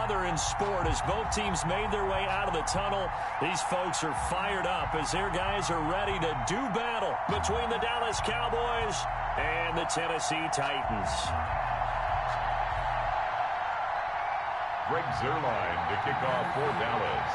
another in sport as both teams made their way out of the tunnel. These folks are fired up as their guys are ready to do battle between the Dallas Cowboys and the Tennessee Titans. Greg Zuerlein to kick off for Dallas.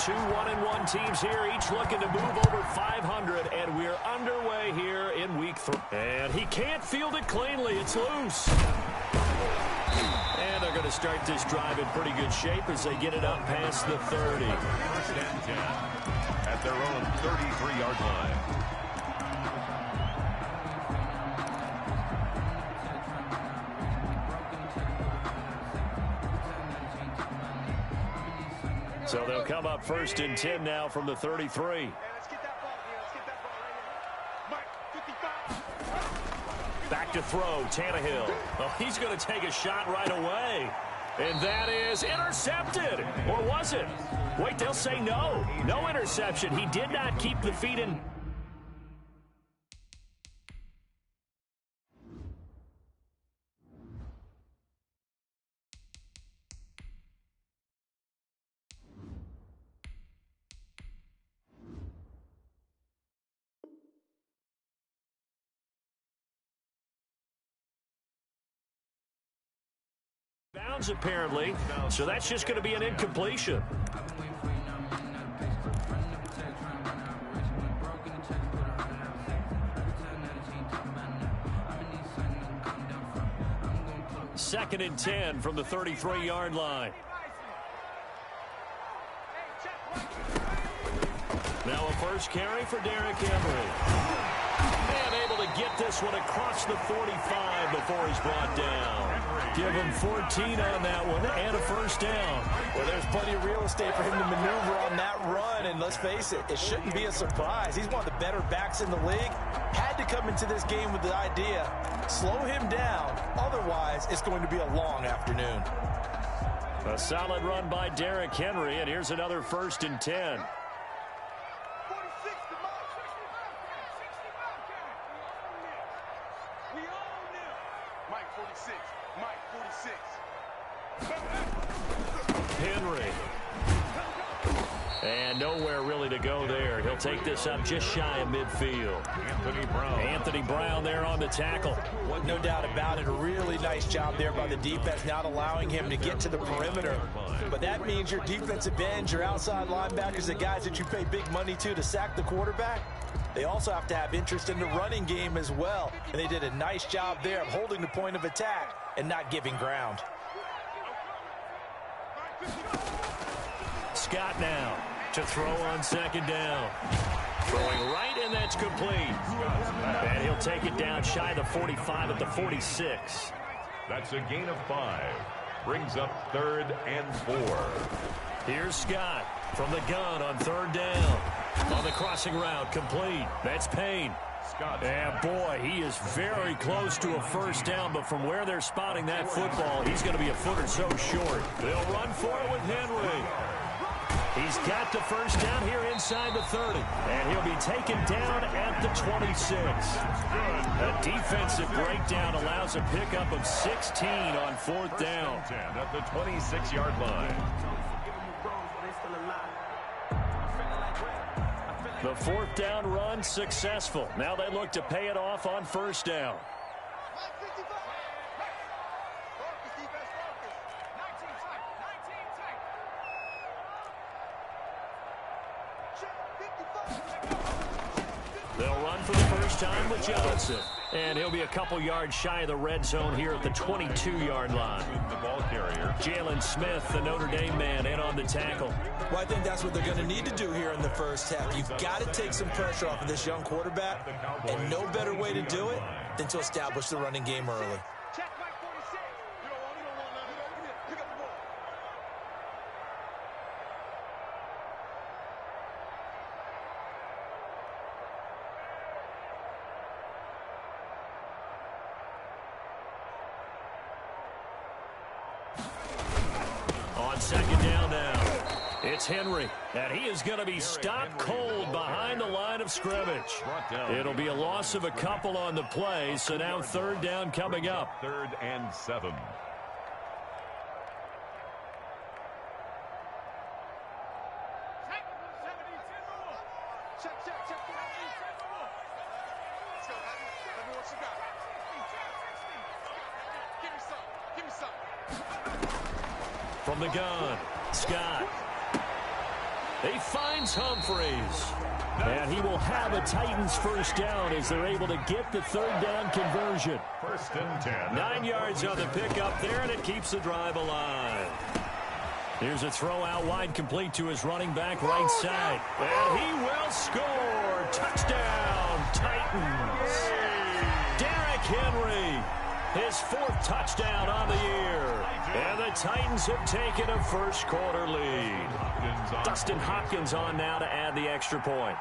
2 1-1 teams here, each looking to move over 500, and we're underway here in week 3. And he can't field it cleanly. It's loose. And they're going to start this drive in pretty good shape as they get it up past the 30. First and 10 at their own 33-yard line. So they'll come up first and 10 now from the 33. Back to throw, Tannehill. Oh, he's going to take a shot right away. And that is intercepted. Or was it? Wait, they'll say no. No interception. He did not keep the feet in. Bounds apparently, so that's just going to be an incompletion. Second and 10 from the 33-yard line. Now a first carry for Derrick Henry. And able to get this one across the 45 before he's brought down. Give him 14 on that one and a first down. Well, there's plenty of real estate for him to maneuver on that run, and let's face it, it shouldn't be a surprise. He's one of the better backs in the league. Had to come into this game with the idea, slow him down, otherwise it's going to be a long afternoon. A solid run by Derrick Henry, and here's another first and 10. Henry. And nowhere really to go there. He'll take this up just shy of midfield. Anthony Brown there on the tackle. No doubt about it. A really nice job there by the defense, not allowing him to get to the perimeter. But that means your defensive ends, your outside linebackers, the guys that you pay big money to sack the quarterback, they also have to have interest in the running game as well. And they did a nice job there of holding the point of attack and not giving ground. Scott now to throw on second down. Throwing right, and that's complete. And he'll take it down shy of the 45 at the 46. That's a gain of 5. Brings up 3rd and 4. Here's Scott from the gun on 3rd down. On the crossing route, complete. That's Payne. And boy, he is very close to a first down, but from where they're spotting that football, he's going to be a foot or so short. They'll run for it with Henry. He's got the first down here inside the 30, and he'll be taken down at the 26. A defensive breakdown allows a pickup of 16 on 4th down. At the 26-yard line. The 4th down run successful. Now they look to pay it off on first down. They'll run for the first time with Johnson. And he'll be a couple yards shy of the red zone here at the 22-yard line. The ball carrier. Jalen Smith, the Notre Dame man, in on the tackle. Well, I think that's what they're going to need to do here in the first half. You've got to take some pressure off of this young quarterback, and no better way to do it than to establish the running game early. On second down now. It's Henry, and he is going to be stopped cold behind the line of scrimmage. It'll be a loss of a couple on the play, so now third down coming up. 3rd and 7. From the gun, Scott. He finds Humphreys. And he will have a Titans first down as they're able to get the third down conversion. 1st and 10. 9 yards on the pickup there, and it keeps the drive alive. Here's a throw out wide, complete to his running back right side. And he will score. Touchdown, Titans. Derrick Henry, his 4th touchdown on the year. And the Titans have taken a first quarter lead. Dustin Hopkins on now to add the extra point.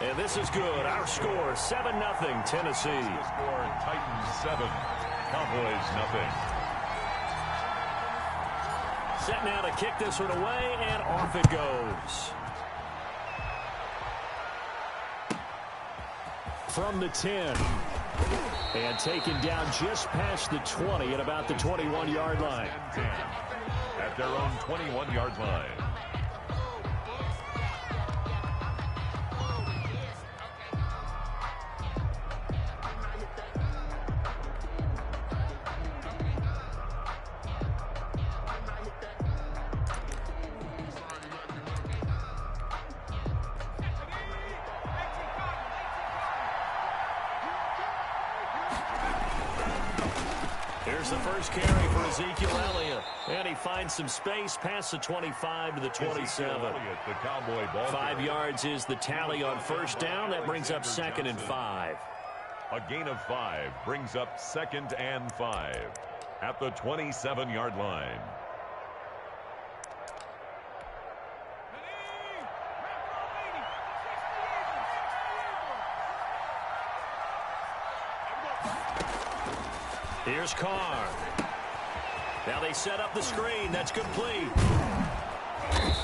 And this is good. Our score, 7-0 Tennessee. The score, Titans 7, Cowboys 0. Set now to kick this one away, and off it goes. From the 10. And taken down just past the 20 at about the 21-yard line. At their own 21-yard line. Here's the first carry for Ezekiel Elliott. And he finds some space past the 25 to the 27. Elliott, the Cowboy ball 5 yards is the tally on first down. That brings up 2nd and 5. A gain of 5 brings up 2nd and 5 at the 27-yard line. Here's Carr. Now they set up the screen. That's complete.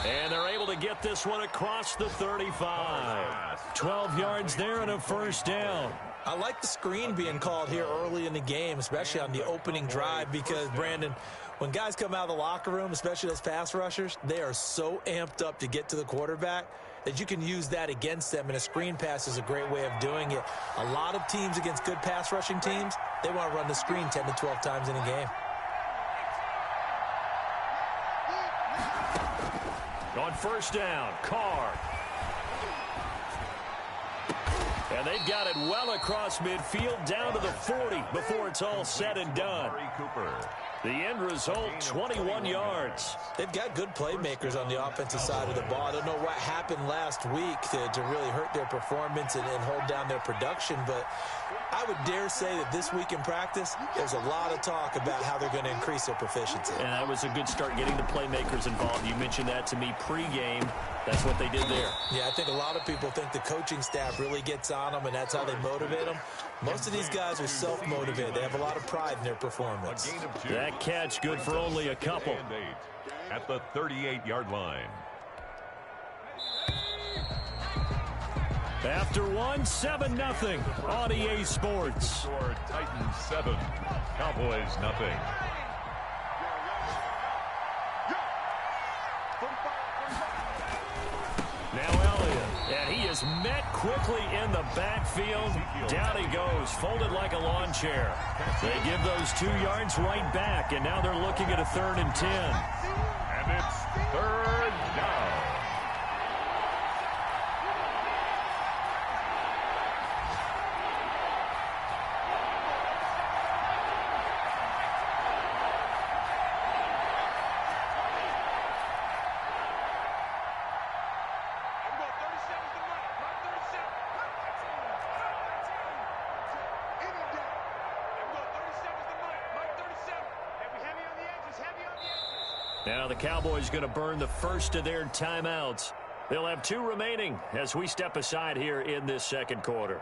And they're able to get this one across the 35. 12 yards there and a first down. I like the screen being called here early in the game, especially on the opening drive, because, Brandon, when guys come out of the locker room, especially those pass rushers, they are so amped up to get to the quarterback that you can use that against them, and a screen pass is a great way of doing it. A lot of teams against good pass rushing teams, they want to run the screen 10 to 12 times in a game. On first down, Carr. And they've got it well across midfield down to the 40 before it's all said and done. The end result, 21 yards. They've got good playmakers on the offensive side of the ball. I don't know what happened last week to really hurt their performance and hold down their production, but I would dare say that this week in practice, there's a lot of talk about how they're going to increase their proficiency. And that was a good start getting the playmakers involved. You mentioned that to me pregame. That's what they did there. Yeah, I think a lot of people think the coaching staff really gets on them, and that's how they motivate them. Most of these guys are self-motivated. They have a lot of pride in their performance. That catch good for only a couple. At the 38-yard line. After one, 7-0 on EA Sports. Score Titans 7, Cowboys 0. Now Elliott, and he is met quickly in the backfield. Down he goes, folded like a lawn chair. They give those 2 yards right back, and now they're looking at a 3rd and 10. And it's 3rd down. Now the Cowboys going to burn the first of their timeouts. They'll have 2 remaining as we step aside here in this second quarter.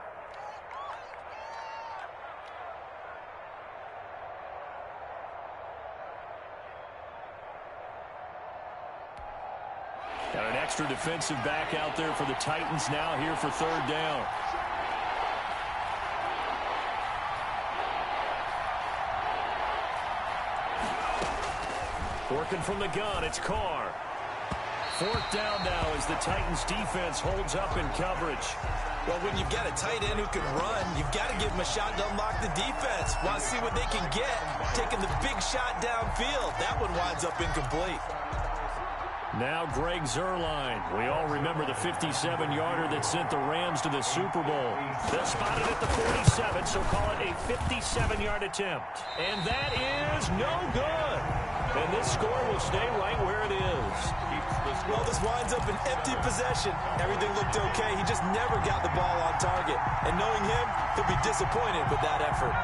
extra defensive back out there for the Titans now here for third down. Working from the gun, it's Carr. Fourth down now as the Titans defense holds up in coverage. Well, when you've got a tight end who can run, you've got to give him a shot to unlock the defense. Want to see what they can get, taking the big shot downfield. That one winds up incomplete. Now Greg Zuerlein. We all remember the 57-yarder that sent the Rams to the Super Bowl. They're spotted at the 47, so call it a 57-yard attempt. And that is no good. And this score will stay right where it is. Well, this winds up an empty possession. Everything looked okay. He just never got the ball on target. And knowing him, he'll be disappointed with that effort.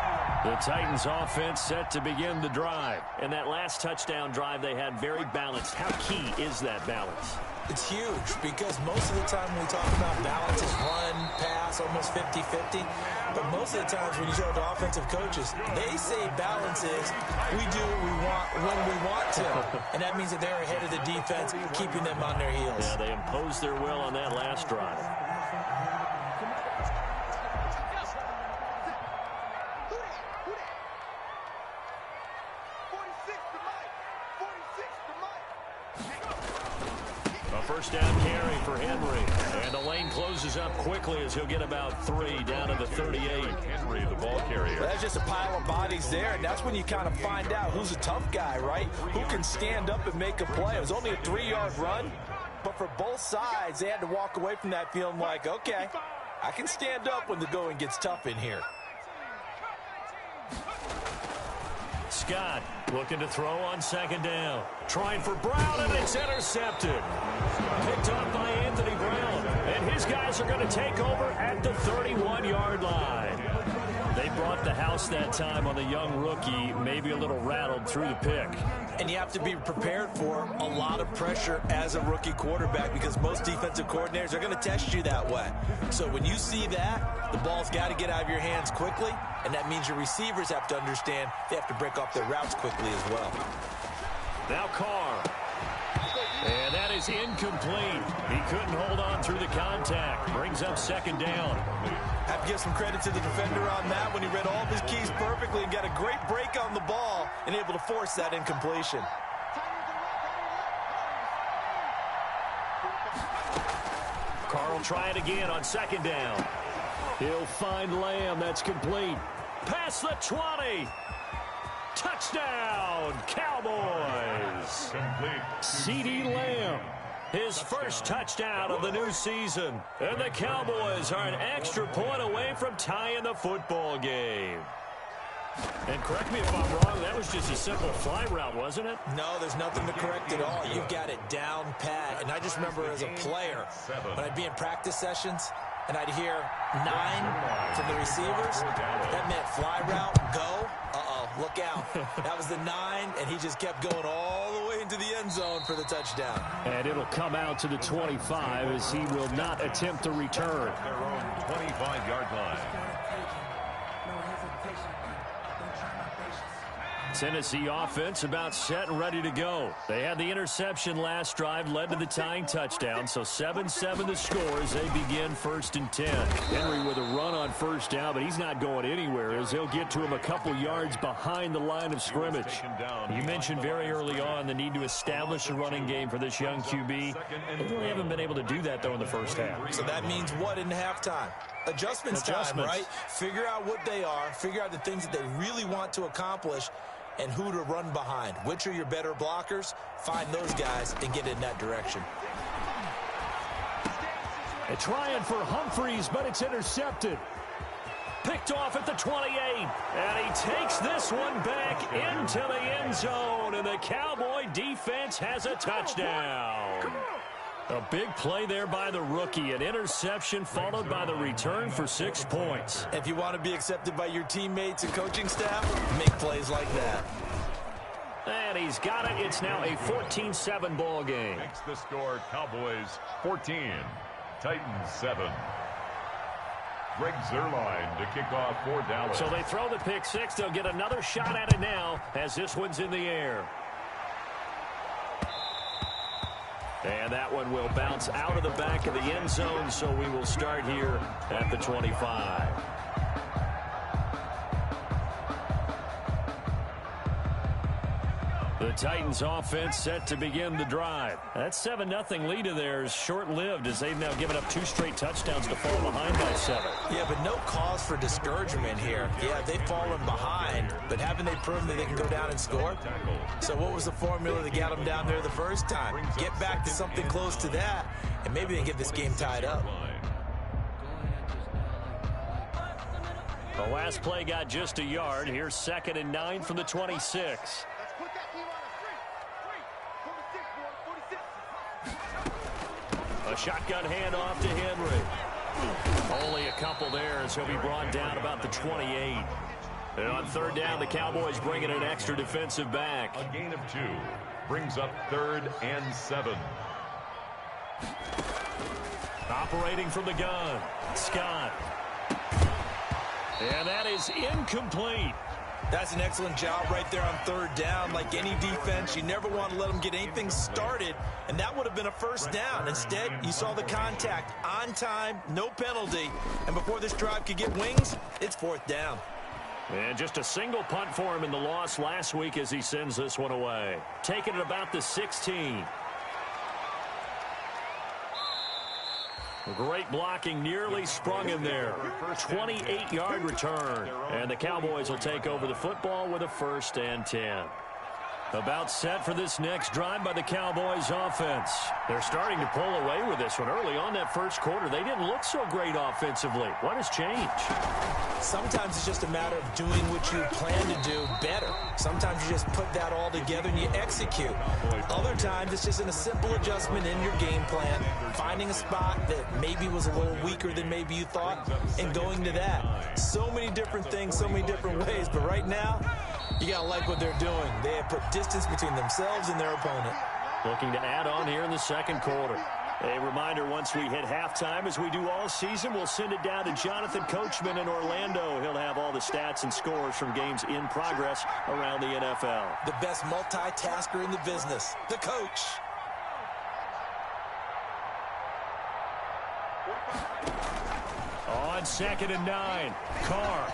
The Titans offense set to begin the drive. And that last touchdown drive they had very balanced. How key is that balance? It's huge because most of the time when we talk about balance is run, pass, almost 50-50. But most of the times when you talk to offensive coaches, they say balance is we do what we want when we want to. And that means that they're ahead of the defense, keeping them on their heels. Yeah, they imposed their will on that last drive. First down carry for Henry. And the lane closes up quickly as he'll get about 3 down to the 38. Henry, the ball carrier. That's just a pile of bodies there, and that's when you kind of find out who's a tough guy, right? Who can stand up and make a play. It was only a 3-yard run, but for both sides, they had to walk away from that feeling like, okay, I can stand up when the going gets tough in here. Scott looking to throw on second down. Trying for Brown, and it's intercepted. Picked off by Anthony Brown. And his guys are going to take over at the 31-yard line. They brought the house that time on the young rookie, maybe a little rattled through the pick. And you have to be prepared for a lot of pressure as a rookie quarterback because most defensive coordinators are going to test you that way. So when you see that, the ball's got to get out of your hands quickly, and that means your receivers have to understand they have to break off their routes quickly as well. Now Carr. And that is incomplete. He couldn't hold on through the contact. Brings up second down. Have to give some credit to the defender on that when he read all of his keys perfectly and got a great break on the ball and able to force that incompletion. Carr will try it again on second down. He'll find Lamb. That's complete. Past the 20. Touchdown, Cowboys. Complete. CeeDee Lamb, his first touchdown of the new season. And the Cowboys are an extra point away from tying the football game. And correct me if I'm wrong, that was just a simple fly route, wasn't it? No, there's nothing to correct at all. You've got it down pat. And I just remember as a player, when I'd be in practice sessions, and I'd hear 9 from the receivers, that meant fly route, go. Look out. That was the 9, and he just kept going all the way into the end zone for the touchdown. And it'll come out to the 25 as he will not attempt to return. Their own 25-yard line. Tennessee offense about set and ready to go. They had the interception last drive, led to the tying touchdown, so 7-7 the score as they begin 1st and 10. Henry with a run on first down, but he's not going anywhere as they'll get to him a couple yards behind the line of scrimmage. You mentioned very early on the need to establish a running game for this young QB. They really haven't been able to do that, though, in the first half. So that means what in halftime? Adjustments time, right? Figure out what they are, figure out the things that they really want to accomplish, and who to run behind. Which are your better blockers? Find those guys and get in that direction. They're trying for Humphreys, but it's intercepted. Picked off at the 28. And he takes this one back into the end zone. And the Cowboy defense has a touchdown. A big play there by the rookie. An interception followed by the return for 6 points. If you want to be accepted by your teammates and coaching staff, make plays like that. And he's got it. It's now a 14-7 ball game. Makes the score Cowboys 14, Titans 7. Greg Zuerlein to kick off for Dallas. So they throw the pick six. They'll get another shot at it now as this one's in the air. And that one will bounce out of the back of the end zone, so we will start here at the 25. The Titans offense set to begin the drive. That 7-0 lead of theirs short-lived as they've now given up 2 straight touchdowns to fall behind by 7. Yeah, but no cause for discouragement here. Yeah, they've fallen behind, but haven't they proven that they can go down and score? So what was the formula that got them down there the first time? Get back to something close to that, and maybe they can get this game tied up. The last play got just a yard. Here's 2nd and 9 from the 26. A shotgun handoff to Henry. Only a couple there as he'll be brought down about the 28. And on 3rd down, the Cowboys bring in an extra defensive back. A gain of 2 brings up 3rd and 7. Operating from the gun, Scott. And that is incomplete. That's an excellent job right there on 3rd down. Like any defense, you never want to let them get anything started, and that would have been a 1st down. Instead, you saw the contact on time, no penalty, and before this drive could get wings, it's 4th down. And just a single punt for him in the loss last week as he sends this one away. Taking it about the 16. Great blocking, nearly sprung him there. 28-yard return. And the Cowboys will take over the football with a 1st and 10. About set for this next drive by the Cowboys offense. They're starting to pull away with this one. Early on that first quarter, they didn't look so great offensively. What has changed? Sometimes it's just a matter of doing what you plan to do better. Sometimes you just put that all together and you execute. Other times it's just a simple adjustment in your game plan, finding a spot that maybe was a little weaker than maybe you thought, and going to that. So many different things, so many different ways, but right now, you got to like what they're doing. They have put distance between themselves and their opponent. Looking to add on here in the 2nd quarter. A reminder, once we hit halftime, as we do all season, we'll send it down to Jonathan Coachman in Orlando. He'll have all the stats and scores from games in progress around the NFL. The best multitasker in the business, the coach. On 2nd and 9, Carr.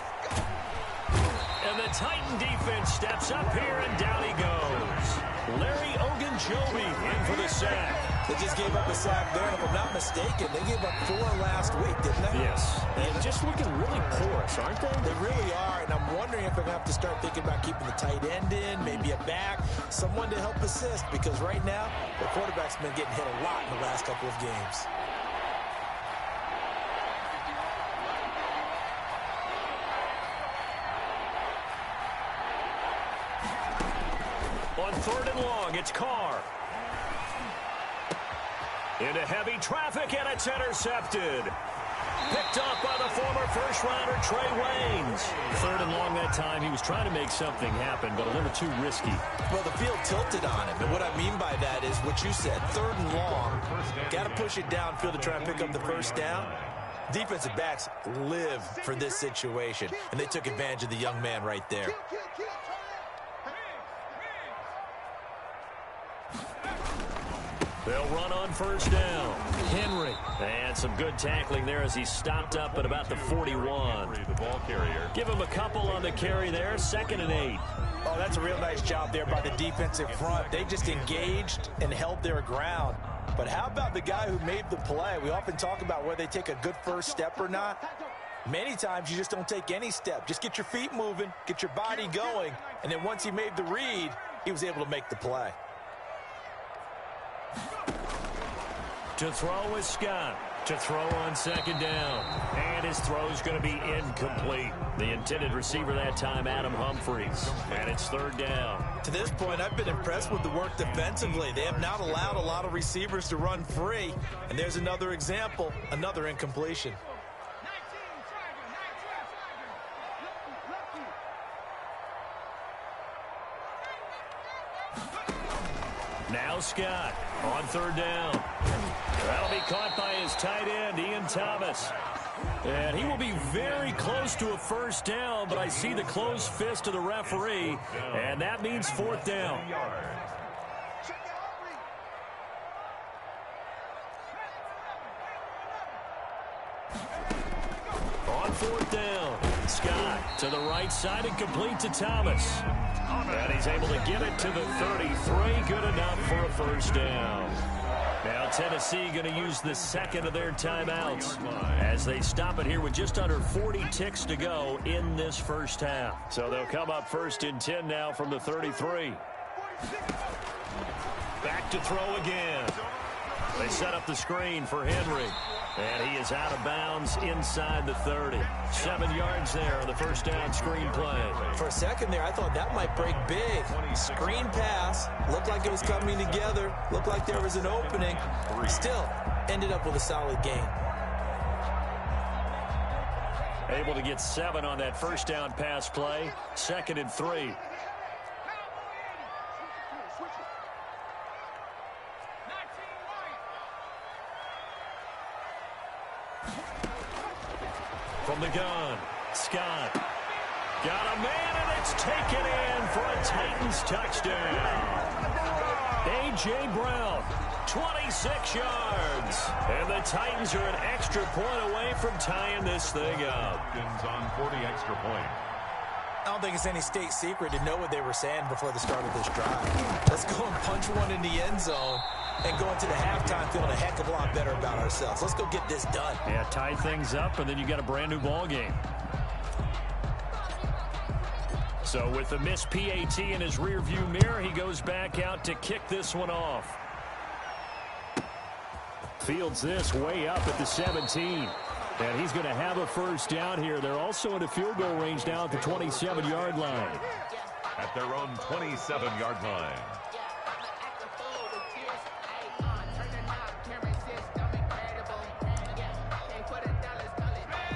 And the Titan defense steps up here, and down he goes. Larry Ogunjobi in for the sack. They just gave up a sack there, and if I'm not mistaken, they gave up 4 last week, didn't they? Yes. And just looking really porous, aren't they? They really are, and I'm wondering if they're going to have to start thinking about keeping the tight end in, maybe a back, someone to help assist, because right now, the quarterback's been getting hit a lot in the last couple of games. On 3rd and long, it's Carr. Into heavy traffic, and it's intercepted. Picked off by the former first-rounder Trey Waynes. 3rd and long that time. He was trying to make something happen, but a little too risky. Well, the field tilted on him, and what I mean by that is what you said. 3rd and long, got to push it downfield to try and pick up the 1st down. Defensive backs live for this situation, and they took advantage of the young man right there. They'll run on 1st down. Henry. And some good tackling there as he stopped up at about the 41. The ball carrier. Give him a couple on the carry there. 2nd and 8. Oh, that's a real nice job there by the defensive front. They just engaged and held their ground. But how about the guy who made the play? We often talk about whether they take a good first step or not. Many times you just don't take any step. Just get your feet moving, get your body going, and then once he made the read, he was able to make the play. To throw is Scott. To throw on 2nd down. And his throw is going to be incomplete. The intended receiver that time, Adam Humphries. And it's 3rd down. To this point, I've been impressed with the work defensively. They have not allowed a lot of receivers to run free. And there's another example, another incompletion. Now Scott on 3rd down. That'll be caught by his tight end, Ian Thomas. And he will be very close to a 1st down, but I see the closed fist of the referee, and that means 4th down. On fourth down, Scott to the right side and complete to Thomas. And he's able to get it to the 33. Good enough for a first down. Now Tennessee going to use the second of their timeouts as they stop it here with just under 40 ticks to go in this first half. So they'll come up first and 10 now from the 33. Back to throw again. They set up the screen for Henry. And he is out of bounds inside the 30. 7 yards there on the first down screen play. For a second there, I thought that might break big. Screen pass. Looked like it was coming together. Looked like there was an opening. Still ended up with a solid gain. Able to get 7 on that first down pass play. 2nd and 3. From the gun, Scott. Got a man, and it's taken in for a Titans touchdown. A.J. Brown, 26 yards. And the Titans are an extra point away from tying this thing up. On 40 extra point. I don't think it's any state secret to know what they were saying before the start of this drive. Let's go and punch one in the end zone and go into the halftime feeling a heck of a lot better about ourselves. Let's go get this done. Yeah, tie things up, and then you got a brand-new ball game. So with the missed PAT in his rearview mirror, he goes back out to kick this one off. Fields this way up at the 17. And he's going to have a first down here. They're also in a field goal range now at the 27-yard line. At their own 27-yard line.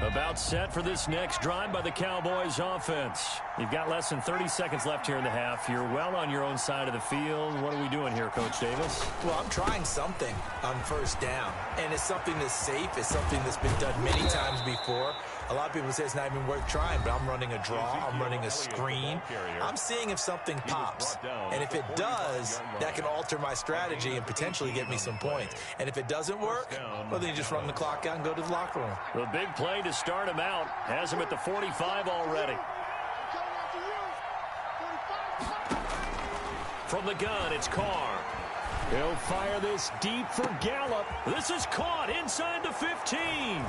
About set for this next drive by the Cowboys offense. You've got less than 30 seconds left here in the half. You're well on your own side of the field. What are we doing here, Coach Davis? Well, I'm trying something on first down, and it's something that's safe. It's something that's been done many times before. A lot of people say it's not even worth trying, but I'm running a draw. I'm running a screen. I'm seeing if something pops, and if it does, that can alter my strategy and potentially get me some points. And if it doesn't work, well, then you just run the clock out and go to the locker room. The big play to start him out has him at the 45 already. From the gun, it's Carr. He'll fire this deep for Gallup. This is caught inside the 15.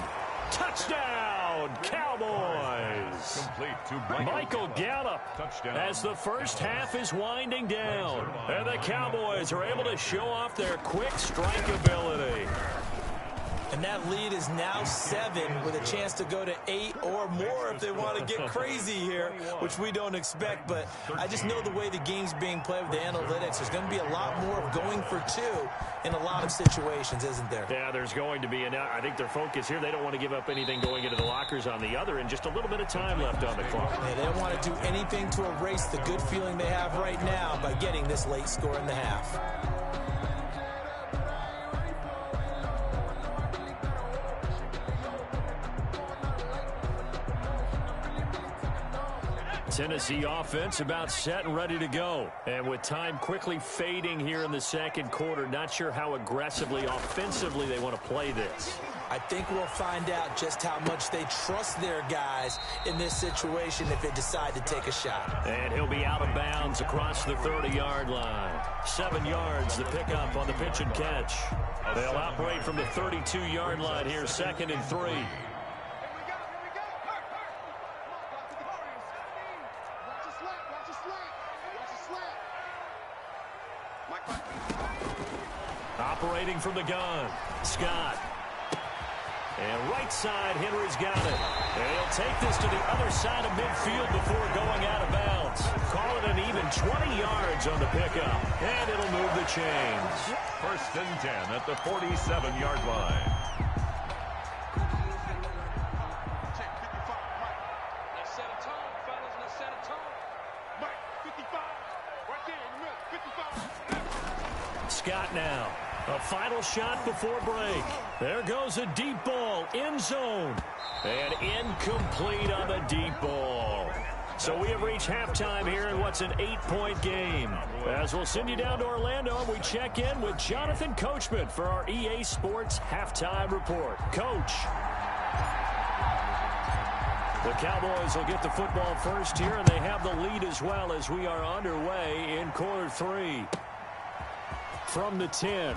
Touchdown, Cowboys. Complete to Michael Gallup as the first half is winding down. And the Cowboys are able to show off their quick strike ability. And that lead is now 7 with a chance to go to 8 or more if they want to get crazy here, which we don't expect. But I just know the way the game's being played with the analytics, there's going to be a lot more of going for 2 in a lot of situations, isn't there? Yeah, there's going to be. And I think their focus here, they don't want to give up anything going into the lockers on the other, and just a little bit of time left on the clock. Yeah, they don't want to do anything to erase the good feeling they have right now by getting this late score in the half. Tennessee offense about set and ready to go. And with time quickly fading here in the second quarter, not sure how aggressively, offensively they want to play this. I think we'll find out just how much they trust their guys in this situation if they decide to take a shot. And he'll be out of bounds across the 30-yard line. 7 yards the pickup on the pitch and catch. They'll operate from the 32-yard line here, 2nd and 3. Operating from the gun, Scott. And right side, Henry's got it. And he'll take this to the other side of midfield before going out of bounds. Call it an even 20 yards on the pickup. And it'll move the chains. 1st and 10 at the 47-yard line. Scott now. A final shot before break. There goes a deep ball, end zone. And incomplete on the deep ball. So we have reached halftime here in what's an 8-point game. As we'll send you down to Orlando, and we check in with Jonathan Coachman for our EA Sports Halftime Report. Coach. The Cowboys will get the football first here, and they have the lead as well as we are underway in quarter 3. From the 10.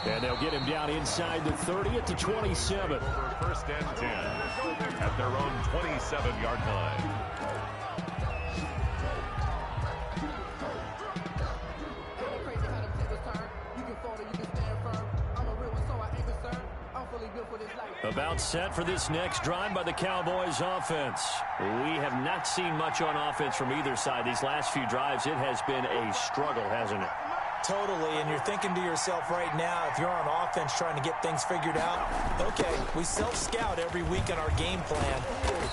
And they'll get him down inside the 30 at the 27. First and 10 at their own 27-yard line. About set for this next drive by the Cowboys offense. We have not seen much on offense from either side. These last few drives, it has been a struggle, hasn't it? Totally, and you're thinking to yourself right now, if you're on offense trying to get things figured out, okay, we self-scout every week in our game plan.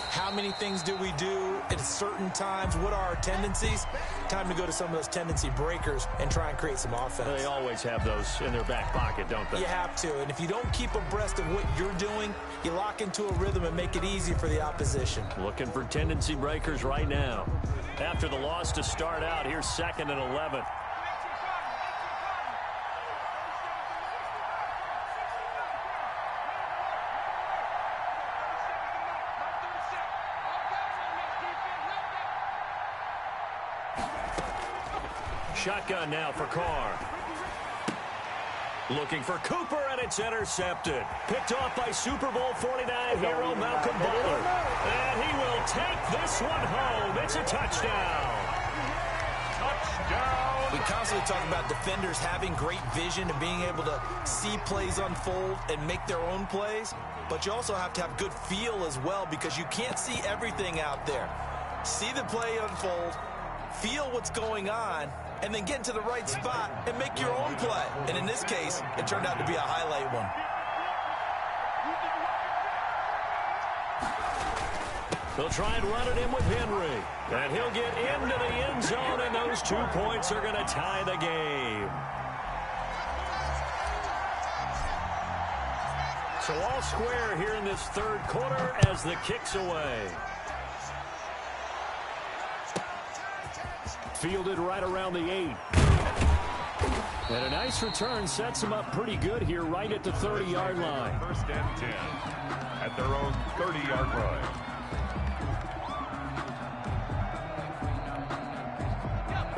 How many things do we do at certain times? What are our tendencies? Time to go to some of those tendency breakers and try and create some offense. They always have those in their back pocket, don't they? You have to, and if you don't keep abreast of what you're doing, you lock into a rhythm and make it easy for the opposition. Looking for tendency breakers right now. After the loss to start out, here's 2nd and 11. Shotgun now for Carr. Looking for Cooper, and it's intercepted. Picked off by Super Bowl 49 hero Malcolm Butler. And he will take this one home. It's a touchdown. Touchdown. We constantly talk about defenders having great vision and being able to see plays unfold and make their own plays. But you also have to have good feel as well, because you can't see everything out there. See the play unfold, feel what's going on, and then get into the right spot and make your own play. And in this case, it turned out to be a highlight one. They'll try and run it in with Henry. And he'll get into the end zone, and those 2 points are going to tie the game. So all square here in this third quarter as the kick's away. Fielded right around the 8. And a nice return sets them up pretty good here right at the 30-yard line. First and 10 at their own 30-yard line.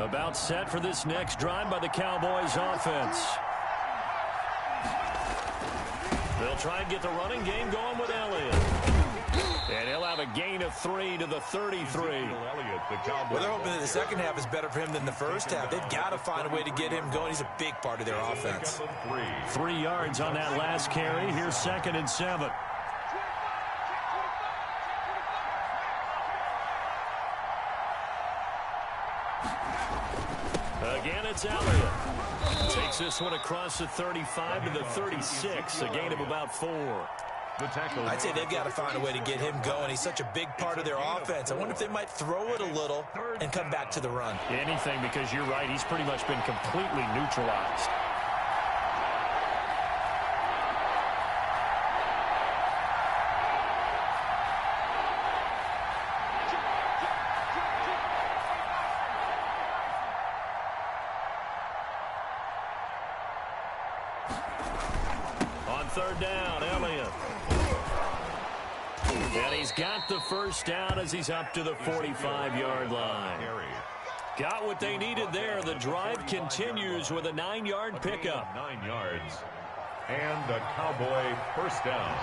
About set for this next drive by the Cowboys offense. They'll try and get the running game going with Elliott. And he'll have a gain of 3 to the 33. Well, they're hoping that the second half is better for him than the first half. They've got to find a way to get him going. He's a big part of their offense. 3 yards on that last carry. Here's 2nd and 7. Again, it's Elliott. Takes this one across the 35 to the 36. A gain of about 4. I'd say they've got to find a way to get him going. He's such a big part of their offense. I wonder if they might throw it a little and come back to the run. Anything, because you're right. He's pretty much been completely neutralized. On 3rd down, Elliott. And he's got the first down as he's up to the 45-yard line. Got what they needed there. The drive continues with a 9-yard pickup. 9 yards. And a Cowboy first down.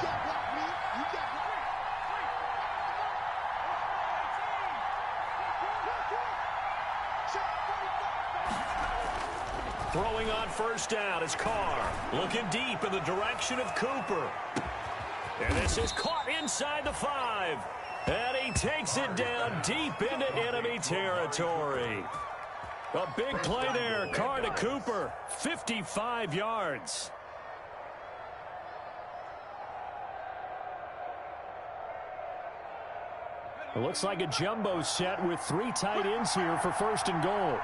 Throwing on first down is Carr. Looking deep in the direction of Cooper. And this is caught inside the 5. And he takes it down deep into enemy territory. A big play there. Carr to Cooper. 55 yards. It looks like a jumbo set with 3 tight ends here for 1st and goal.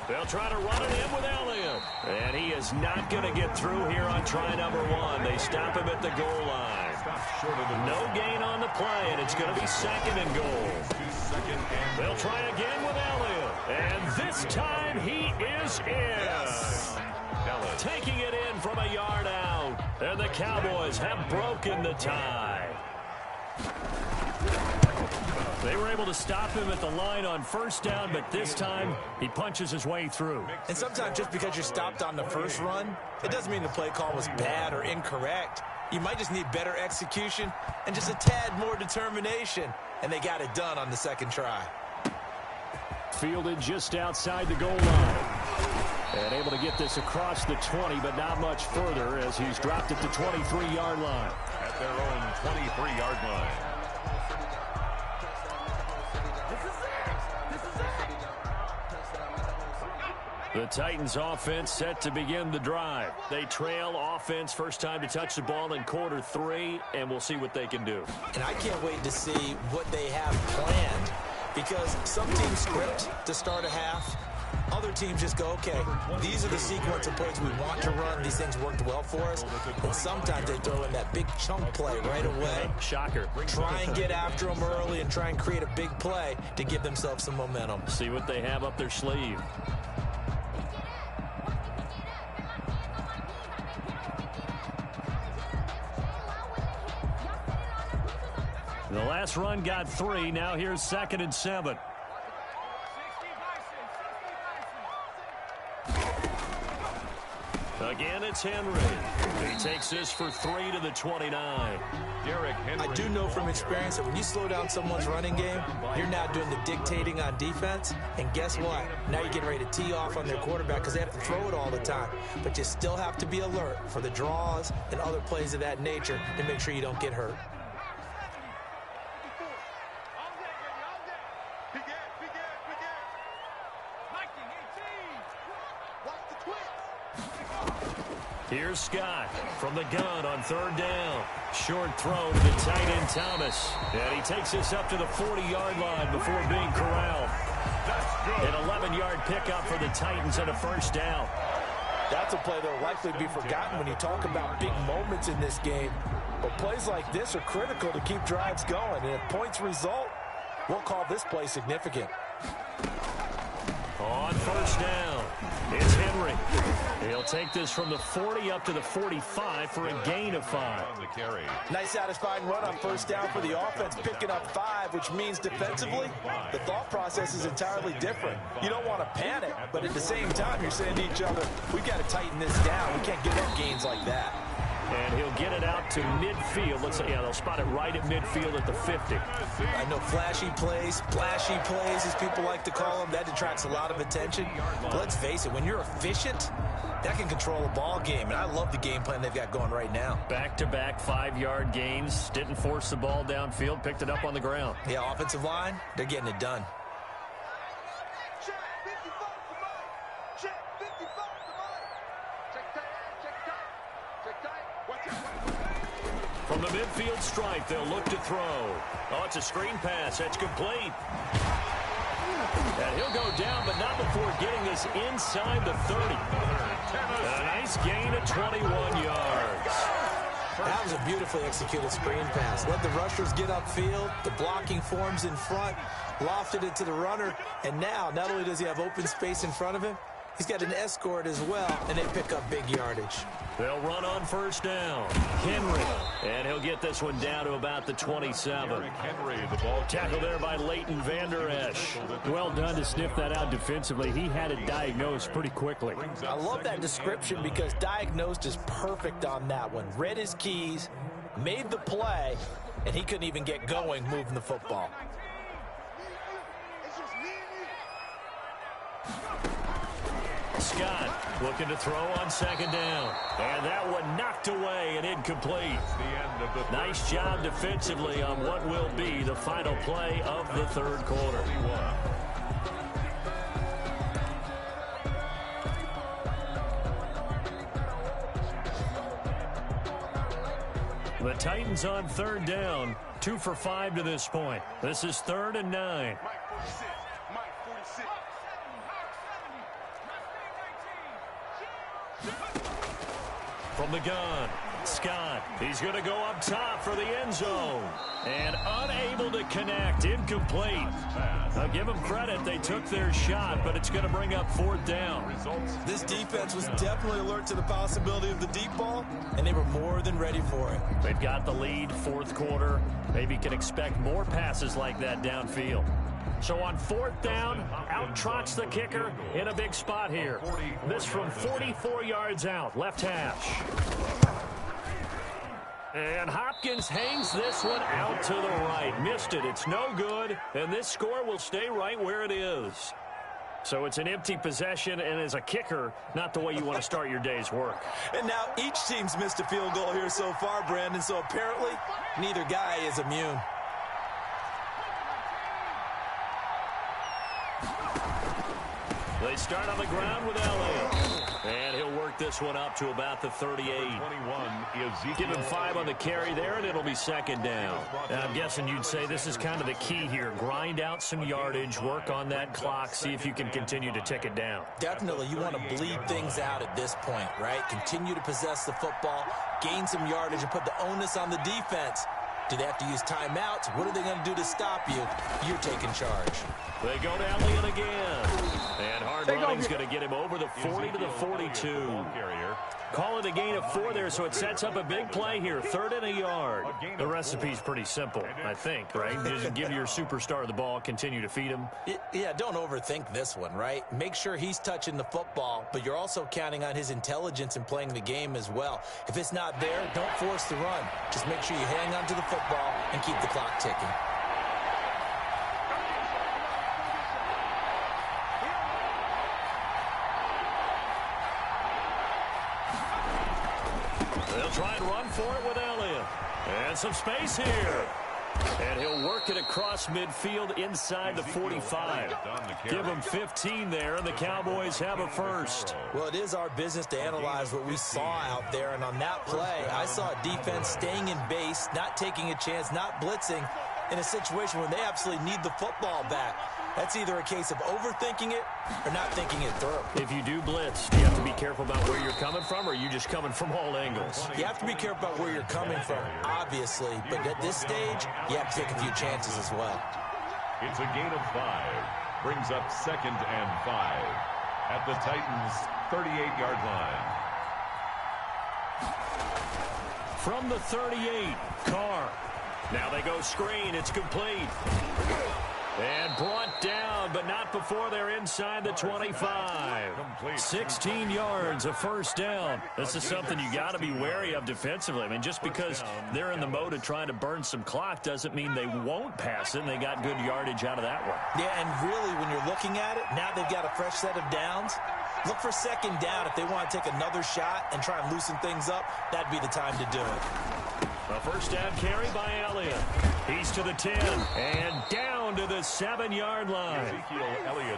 They'll try to run it in with Elliott. And he is not going to get through here on try number 1. They stop him at the goal line. No gain on the play, and it's going to be 2nd and goal. They'll try again with Elliott. And this time he is in. Yes. Taking it in from a yard out. And the Cowboys have broken the tie. They were able to stop him at the line on first down, but this time he punches his way through. And sometimes just because you're stopped on the first run, it doesn't mean the play call was bad or incorrect. You might just need better execution and just a tad more determination. And they got it done on the second try. Fielded just outside the goal line. And able to get this across the 20, but not much further as he's dropped at the 23-yard line. At their own 23-yard line. The Titans offense set to begin the drive. They trail offense first time to touch the ball in quarter 3, and we'll see what they can do. And I can't wait to see what they have planned, because some teams script to start a half. Other teams just go, okay, these are the sequence of plays we want to run. These things worked well for us. And sometimes they throw in that big chunk play right away. Shocker. Try and get after them early and try and create a big play to give themselves some momentum. See what they have up their sleeve. The last run got 3. Now here's 2nd and 7. Again, it's Henry. He takes this for 3 to the 29. Derrick Henry. I do know from experience that when you slow down someone's running game, you're now doing the dictating on defense. And guess what? Now you're getting ready to tee off on their quarterback because they have to throw it all the time. But you still have to be alert for the draws and other plays of that nature to make sure you don't get hurt. Here's Scott from the gun on 3rd down. Short throw to the tight end Thomas. And he takes this up to the 40-yard line before being corralled. An 11-yard pickup for the Titans and a first down. That's a play that will likely be forgotten when you talk about big moments in this game. But plays like this are critical to keep drives going. And if points result, we'll call this play significant. On first down, it's Henry. He'll take this from the 40 up to the 45 for a gain of 5. Nice satisfying run on first down for the offense, picking up 5, which means defensively, the thought process is entirely different. You don't want to panic, but at the same time, you're saying to each other, we've got to tighten this down. We can't give up gains like that. And he'll get it out to midfield. Let's say, yeah, they'll spot it right at midfield at the 50. I know flashy plays, splashy plays, as people like to call them, that detracts a lot of attention. But let's face it, when you're efficient, that can control a ball game. And I love the game plan they've got going right now. Back-to-back 5-yard gains. Didn't force the ball downfield. Picked it up on the ground. Yeah, offensive line, they're getting it done. From the midfield stripe, they'll look to throw. Oh, it's a screen pass. That's complete. And he'll go down, but not before getting this inside the 30. A nice gain of 21 yards. That was a beautifully executed screen pass. Let the rushers get upfield. The blocking forms in front. Lofted it to the runner. And now, not only does he have open space in front of him, he's got an escort as well, and they pick up big yardage. They'll run on first down. Henry. And he'll get this one down to about the 27. Henry, the ball Tackle there by Leighton Vander Esch. Well done to sniff that out defensively. He had it diagnosed pretty quickly. I love that description because diagnosed is perfect on that one. Read his keys, made the play, and he couldn't even get going moving the football. Scott looking to throw on 2nd down. And that one knocked away and incomplete. Nice job defensively on what will be the final play of the 3rd quarter. The Titans on 3rd down. 2 for 5 to this point. This is 3rd and 9. From the gun, Scott, he's going to go up top for the end zone. And unable to connect, incomplete. I'll give them credit, they took their shot, but it's going to bring up 4th down. This defense was definitely alert to the possibility of the deep ball, and they were more than ready for it. They've got the lead, 4th quarter. Maybe can expect more passes like that downfield. So on 4th down, out trots the kicker in a big spot here. This from 44 yards out, left hash. And Hopkins hangs this one out to the right. Missed it. It's no good. And this score will stay right where it is. So it's an empty possession, and as a kicker, not the way you want to start your day's work. And now each team's missed a field goal here so far, Brandon. So apparently, neither guy is immune. They start on the ground with Elliott. And he'll work this one up to about the 38. Give him 5 on the carry there, and it'll be 2nd down. And I'm guessing you'd say this is kind of the key here. Grind out some yardage, work on that clock, see if you can continue to tick it down. Definitely. You want to bleed things out at this point, right? Continue to possess the football, gain some yardage, and put the onus on the defense. Do they have to use timeouts? What are they going to do to stop you? You're taking charge. They go to Elliott again. And hard running's going to get him over the 40 to the 42. Call it a gain of 4 there, so it sets up a big play here. 3rd and a yard. The recipe's pretty simple, I think, right? Just give your superstar the ball, continue to feed him. Yeah, don't overthink this one, right? Make sure he's touching the football, but you're also counting on his intelligence in playing the game as well. If it's not there, don't force the run. Just make sure you hang on to the football and keep the clock ticking. They'll try and run for it with Elliott. And some space here. And he'll work it across midfield inside the 45. Give him 15 there, and the Cowboys have a first. Well, it is our business to analyze what we saw out there, and on that play, I saw a defense staying in base, not taking a chance, not blitzing, in a situation where they absolutely need the football back. That's either a case of overthinking it or not thinking it through. If you do blitz, do you have to be careful about where you're coming from, or are you just coming from all angles? You have to be careful about where you're coming from, obviously, but at this stage, you have to take a few chances as well. It's a gain of 5. Brings up 2nd and 5 at the Titans' 38-yard line. From the 38, Carr. Now they go screen. It's complete. And brought down, but not before they're inside the 25. 16 yards, a first down. This is something you got to be wary of defensively. I mean, just because they're in the mode of trying to burn some clock doesn't mean they won't pass it, and they got good yardage out of that one. Yeah, and really, when you're looking at it, now they've got a fresh set of downs. Look for 2nd down. If they want to take another shot and try and loosen things up, that'd be the time to do it. A first down carry by Elliott. He's to the 10 and down to the 7-yard line.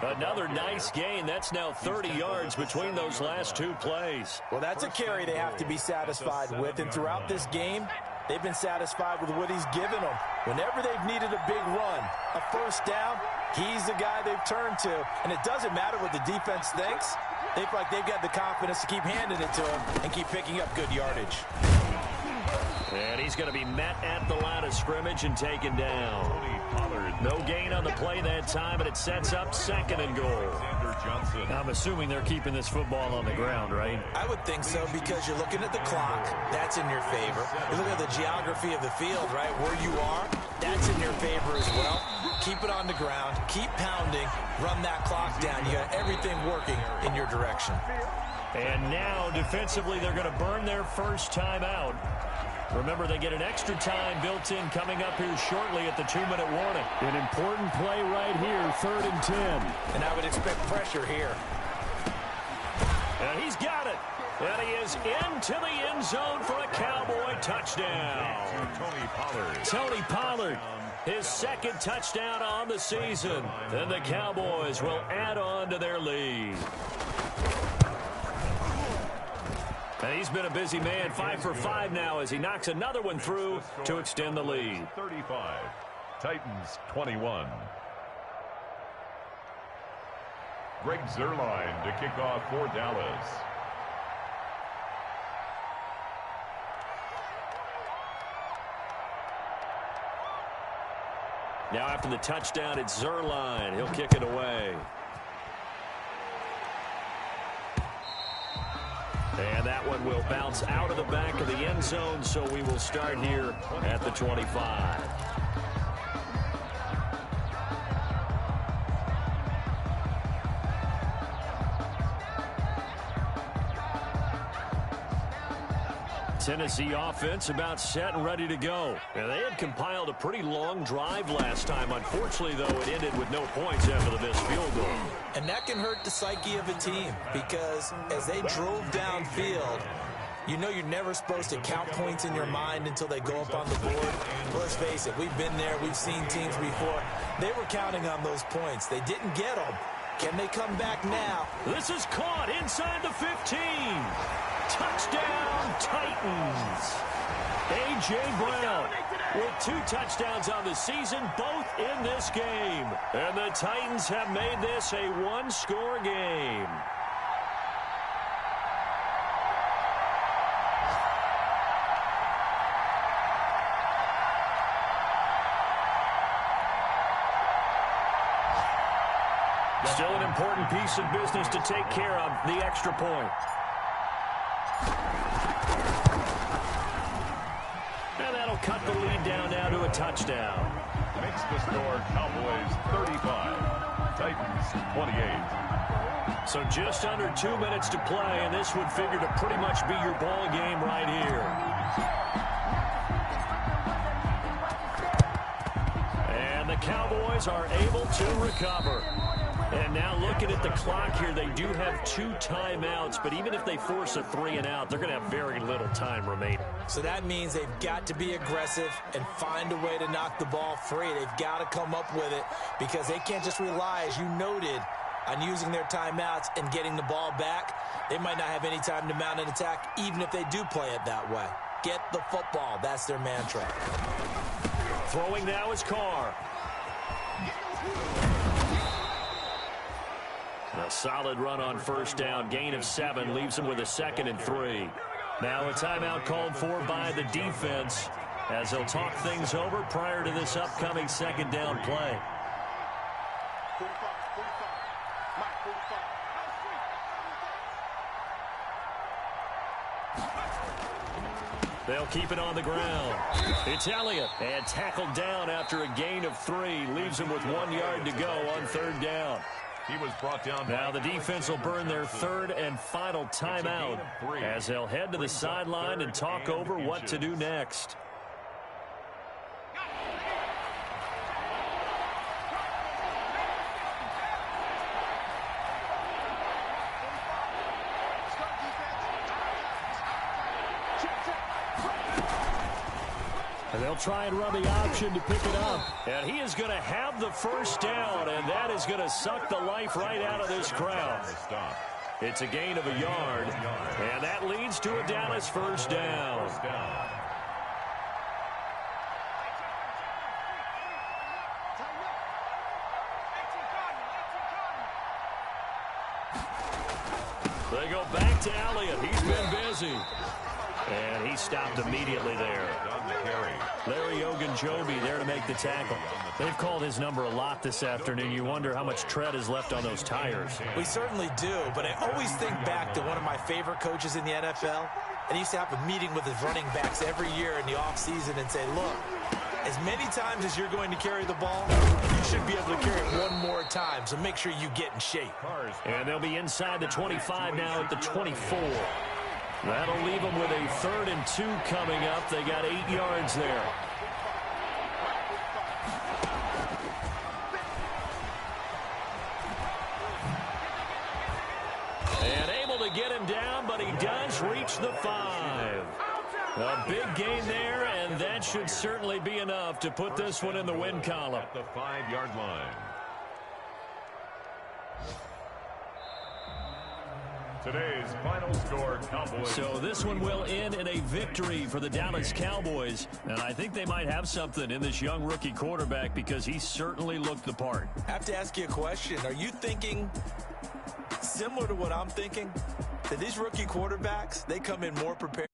Another nice gain. That's now 30 yards between those last 2 plays. Well, that's a carry they have to be satisfied with, and throughout this game, they've been satisfied with what he's given them. Whenever they've needed a big run, a first down, he's the guy they've turned to. And it doesn't matter what the defense thinks. They feel like they've got the confidence to keep handing it to him and keep picking up good yardage. And he's going to be met at the line of scrimmage and taken down. No gain on the play that time, but it sets up 2nd and goal. I'm assuming they're keeping this football on the ground, right? I would think so, because you're looking at the clock. That's in your favor. You're looking at the geography of the field, right? Where you are, that's in your favor as well. Keep it on the ground. Keep pounding. Run that clock down. You got everything working in your direction. And now, defensively, they're going to burn their first time out. Remember, they get an extra time built in coming up here shortly at the 2-minute warning. An important play right here, 3rd and 10. And I would expect pressure here. And he's got it. And he is into the end zone for a Cowboy touchdown. Tony Pollard, his 2nd touchdown on the season. And the Cowboys will add on to their lead. And he's been a busy man, 5 for 5 now as he knocks another one through to extend the lead. 35, Titans 21. Greg Zuerlein to kick off for Dallas. Now after the touchdown, it's Zerline. He'll kick it away. And that one will bounce out of the back of the end zone, so we will start here at the 25. Tennessee offense about set and ready to go. And they had compiled a pretty long drive last time. Unfortunately, though, it ended with no points after the missed field goal. And that can hurt the psyche of a team because as they drove downfield, you know you're never supposed to count points in your mind until they go up on the board. But let's face it, we've been there. We've seen teams before. They were counting on those points. They didn't get them. Can they come back now? This is caught inside the 15. Touchdown, Titans. A.J. Brown with 2 touchdowns on the season, both in this game. And the Titans have made this a one-score game. Still an important piece of business to take care of, the extra point. And that'll cut the lead down now to a touchdown. Makes the score Cowboys 35, Titans 28. So just under 2 minutes to play, and this would figure to pretty much be your ball game right here. And the Cowboys are able to recover. And now looking at the clock here, they do have 2 timeouts, but even if they force a 3-and-out, they're going to have very little time remaining. So that means they've got to be aggressive and find a way to knock the ball free. They've got to come up with it because they can't just rely, as you noted, on using their timeouts and getting the ball back. They might not have any time to mount an attack, even if they do play it that way. Get the football. That's their mantra. Throwing now is Carr. A solid run on first down. Gain of 7 leaves him with a 2nd and 3. Now a timeout called for by the defense as they'll talk things over prior to this upcoming 2nd down play. They'll keep it on the ground. It's Elliott, and tackled down after a gain of 3. Leaves him with 1 yard to go on 3rd down. He was brought down. Now the defense will burn their 3rd and final timeout as they'll head to the sideline and talk over what to do next. And they'll try and run the option to pick it up. And he is going to have the first down, and that is going to suck the life right out of this crowd. It's a gain of a yard, and that leads to a Dallas first down. They go back to Elliott. He's been busy. And he stopped immediately there. Larry Ogunjobi there to make the tackle. They've called his number a lot this afternoon. You wonder how much tread is left on those tires. We certainly do, but I always think back to one of my favorite coaches in the NFL. And he used to have a meeting with his running backs every year in the offseason and say, look, as many times as you're going to carry the ball, you should be able to carry it one more time, so make sure you get in shape. And they'll be inside the 25 now at the 24. That'll leave them with a 3rd and 2 coming up. They got 8 yards there. And able to get him down, but he does reach the 5. A big gain there, and that should certainly be enough to put this one in the win column. At the 5-yard line. Today's final score, Cowboys. So this one will end in a victory for the Dallas Cowboys. And I think they might have something in this young rookie quarterback because he certainly looked the part. I have to ask you a question. Are you thinking similar to what I'm thinking? That these rookie quarterbacks, they come in more prepared